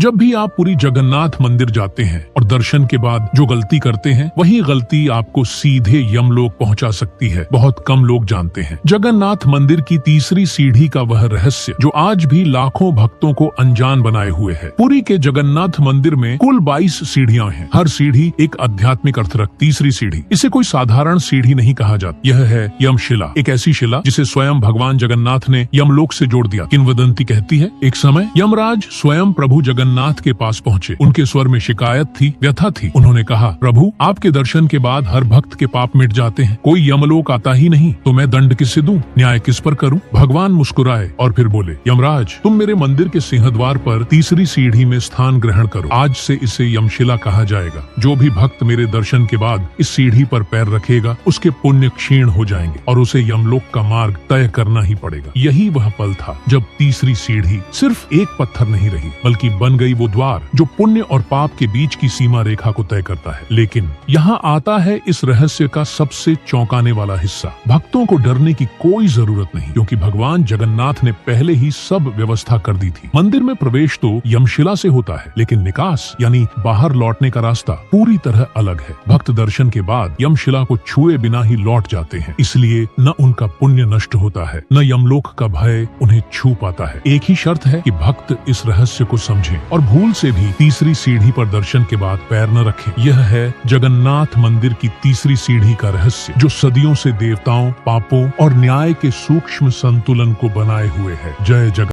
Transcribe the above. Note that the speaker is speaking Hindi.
जब भी आप पुरी जगन्नाथ मंदिर जाते हैं और दर्शन के बाद जो गलती करते हैं, वही गलती आपको सीधे यमलोक पहुंचा सकती है। बहुत कम लोग जानते हैं जगन्नाथ मंदिर की तीसरी सीढ़ी का वह रहस्य जो आज भी लाखों भक्तों को अनजान बनाए हुए है। पुरी के जगन्नाथ मंदिर में कुल 22 सीढ़ियां हैं। हर सीढ़ी एक आध्यात्मिक अर्थ रखती। तीसरी सीढ़ी, इसे कोई साधारण सीढ़ी नहीं कहा जाता। यह है यमशिला, एक ऐसी शिला जिसे स्वयं भगवान जगन्नाथ ने यमलोक से जोड़ दिया। किंवदंती कहती है एक समय यमराज स्वयं प्रभु जगन्नाथ के पास पहुँचे। उनके स्वर में शिकायत थी, व्यथा थी। उन्होंने कहा, प्रभु आपके दर्शन के बाद हर भक्त के पाप मिट जाते हैं, कोई यमलोक आता ही नहीं, तो मैं दंड किससे दूं, न्याय किस पर करूं? भगवान मुस्कुराए और फिर बोले, यमराज तुम मेरे मंदिर के सिंहद्वार पर तीसरी सीढ़ी में स्थान ग्रहण करो। आज से इसे यमशिला कहा जाएगा। जो भी भक्त मेरे दर्शन के बाद इस सीढ़ी पर पैर रखेगा उसके पुण्य क्षीण हो जाएंगे और उसे यमलोक का मार्ग तय करना ही पड़ेगा। यही वह पल था जब तीसरी सीढ़ी सिर्फ एक पत्थर नहीं रही, बल्कि बन गई वो द्वार जो पुण्य और पाप के बीच की सीमा रेखा को तय करता है। लेकिन यहाँ आता है इस रहस्य का सबसे चौंकाने वाला हिस्सा। भक्तों को डरने की कोई जरूरत नहीं, क्योंकि भगवान जगन्नाथ ने पहले ही सब व्यवस्था कर दी थी। मंदिर में प्रवेश तो यमशिला से होता है, लेकिन निकास यानी बाहर लौटने का रास्ता पूरी तरह अलग है। भक्त दर्शन के बाद यमशिला को छुए बिना ही लौट जाते हैं, इसलिए न उनका पुण्य नष्ट होता है, न यमलोक का भय उन्हें छू पाता है। एक ही शर्त है कि भक्त इस रहस्य को समझें और भूल से भी तीसरी सीढ़ी पर दर्शन के बाद पैर न रखें। यह है जगन्नाथ मंदिर की तीसरी सीढ़ी का रहस्य, जो सदियों से देवताओं, पापों और न्याय के सूक्ष्म संतुलन को बनाए हुए है। जय जगन्नाथ।